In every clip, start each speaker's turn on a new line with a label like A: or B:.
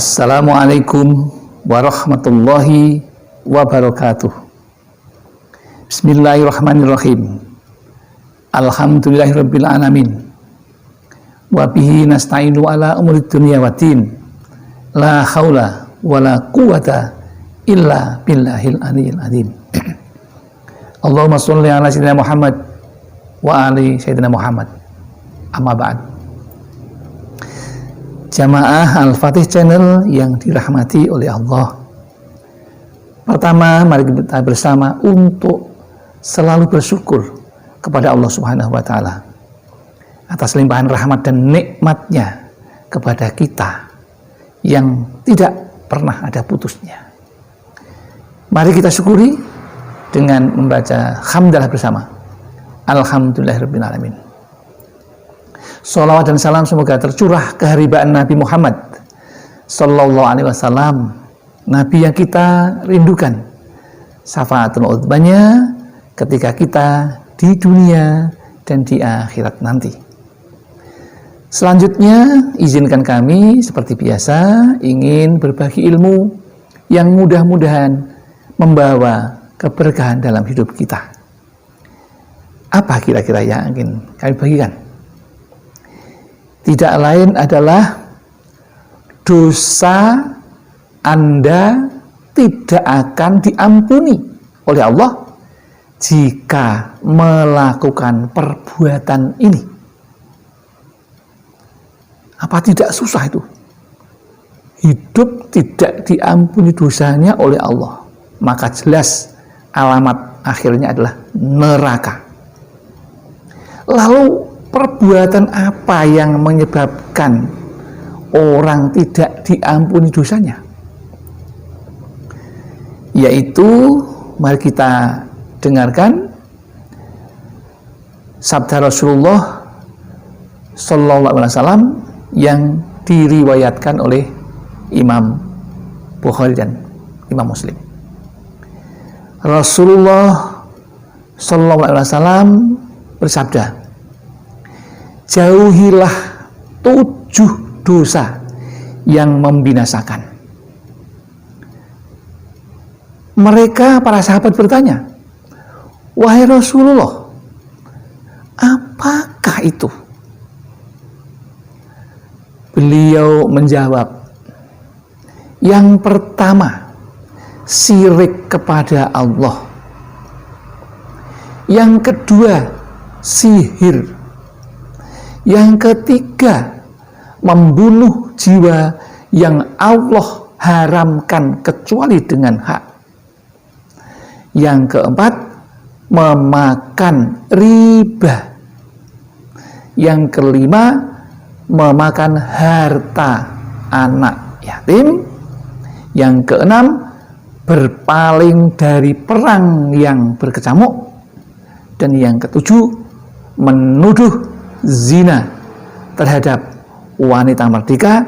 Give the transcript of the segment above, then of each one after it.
A: Assalamualaikum warahmatullahi wabarakatuh. Bismillahirrahmanirrahim. Alhamdulillahirabbil alamin. Wa bihi nasta'inu ala umuri dunya waddin. La haula wala quwata illa billahil aliyyil azim. Allahumma sholli ala sayyidina Muhammad wa ali sayyidina Muhammad. Amma ba'd. Jamaah Al-Fatih Channel yang dirahmati oleh Allah. Pertama, mari kita bersama untuk selalu bersyukur kepada Allah Subhanahu wa Ta'ala atas limpahan rahmat dan nikmatnya kepada kita yang tidak pernah ada putusnya. Mari kita syukuri dengan membaca hamdalah bersama. Alhamdulillahirabbil alamin. Sholawat dan salam semoga tercurah keharibaan Nabi Muhammad Sallallahu Alaihi Wasallam, Nabi yang kita rindukan syafaatul uzmanya ketika kita di dunia dan di akhirat nanti. Selanjutnya izinkan kami seperti biasa ingin berbagi ilmu yang mudah-mudahan membawa keberkahan dalam hidup kita. Apa kira-kira yang ingin kami bagikan? Tidak lain adalah dosa Anda tidak akan diampuni oleh Allah jika melakukan perbuatan ini. Apa tidak susah itu? Hidup tidak diampuni dosanya oleh Allah, maka jelas alamat akhirnya adalah neraka. Lalu perbuatan apa yang menyebabkan orang tidak diampuni dosanya? Yaitu, mari kita dengarkan sabda Rasulullah Sallallahu Alaihi Wasallam yang diriwayatkan oleh Imam Bukhari dan Imam Muslim. Rasulullah Sallallahu Alaihi Wasallam bersabda, jauhilah 7 dosa yang membinasakan. Mereka, para sahabat bertanya, wahai Rasulullah, apakah itu? Beliau menjawab, yang pertama, syirik kepada Allah. Yang kedua, sihir. Yang ketiga, membunuh jiwa yang Allah haramkan kecuali dengan hak. Yang keempat, memakan riba. Yang kelima, memakan harta anak yatim. Yang keenam, berpaling dari perang yang berkecamuk. Dan yang ketujuh, menuduh zina terhadap wanita merdeka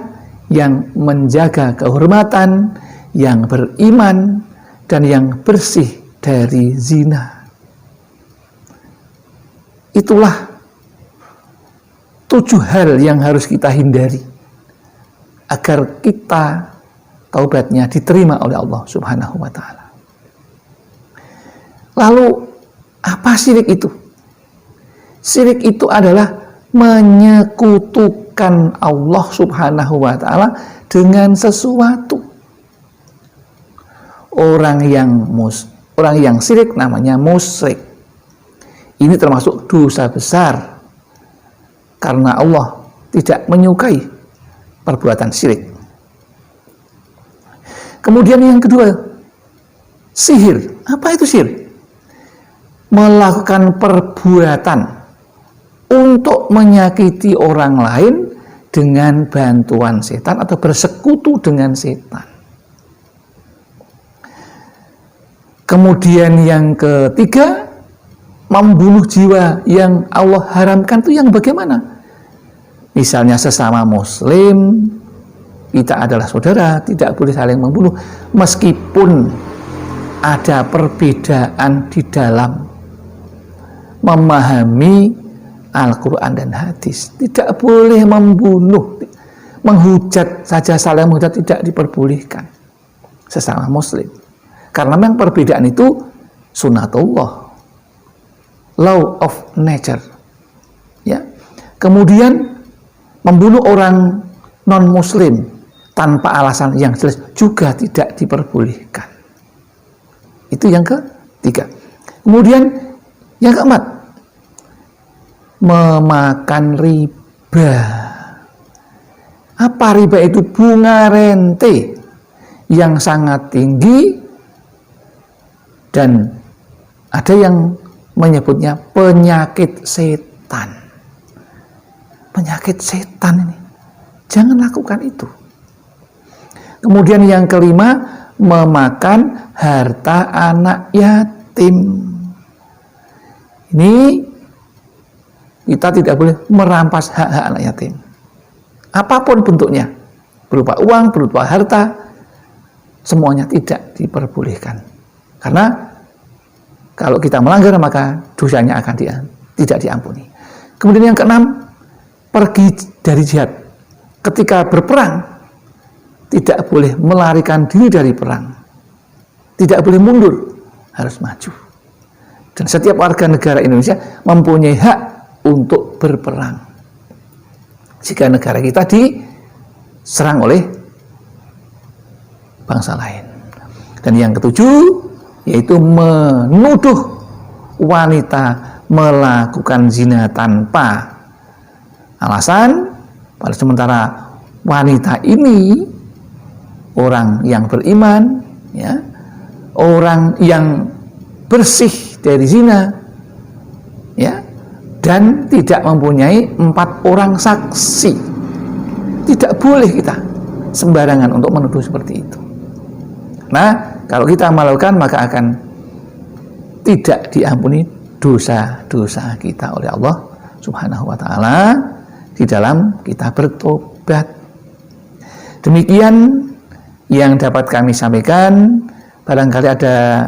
A: yang menjaga kehormatan, yang beriman, dan yang bersih dari zina. Itulah 7 hal yang harus kita hindari agar kita taubatnya diterima oleh Allah Subhanahu wa Ta'ala. Lalu apa syirik itu? Syirik itu adalah menyekutukan Allah Subhanahu wa Ta'ala dengan sesuatu. Orang yang syirik namanya musyrik. Ini termasuk dosa besar karena Allah tidak menyukai perbuatan syirik. Kemudian yang kedua, sihir. Apa itu sihir? Melakukan perbuatan untuk menyakiti orang lain dengan bantuan setan atau bersekutu dengan setan. Kemudian yang ketiga, membunuh jiwa yang Allah haramkan itu yang bagaimana? Misalnya sesama muslim, kita adalah saudara, tidak boleh saling membunuh meskipun ada perbedaan di dalam memahami Al-Quran dan hadis. Tidak boleh membunuh, menghujat saja, saling menghujat tidak diperbolehkan sesama muslim. Karena memang perbedaan itu sunnatullah, law of nature. Ya. Kemudian membunuh orang non muslim tanpa alasan yang jelas juga tidak diperbolehkan. Itu yang ketiga. Kemudian yang keempat, memakan riba. Apa riba itu? Bunga rente yang sangat tinggi, dan ada yang menyebutnya penyakit setan. Penyakit setan ini, jangan lakukan itu. Kemudian yang kelima, memakan harta anak yatim. Ini kita tidak boleh merampas hak-hak anak yatim. Apapun bentuknya, berupa uang, berupa harta, semuanya tidak diperbolehkan. Karena kalau kita melanggar maka dosanya akan tidak diampuni. Kemudian yang keenam, pergi dari jihad. Ketika berperang, tidak boleh melarikan diri dari perang. Tidak boleh mundur, harus maju. Dan setiap warga negara Indonesia mempunyai hak untuk berperang. Jika negara kita diserang oleh bangsa lain. Dan yang ketujuh, yaitu menuduh wanita melakukan zina tanpa alasan, pada sementara wanita ini orang yang beriman, ya, orang yang bersih dari zina, ya, dan tidak mempunyai 4 orang saksi. Tidak boleh kita sembarangan untuk menuduh seperti itu. Nah, kalau kita melakukan maka akan tidak diampuni dosa-dosa kita oleh Allah Subhanahu wa taala di dalam kita bertobat. Demikian yang dapat kami sampaikan. Barangkali ada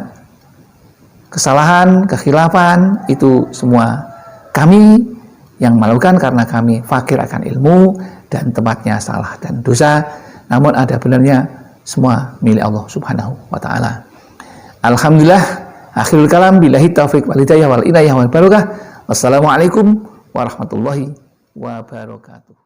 A: kesalahan, kekhilafan, itu semua kami yang melakukan karena kami fakir akan ilmu dan tempatnya salah dan dosa. Namun ada benarnya semua milik Allah Subhanahu wa taala. Alhamdulillah, akhirul kalam, billahi taufiq wal hidayah wal inayah wal barakah. Wassalamualaikum warahmatullahi wabarakatuh.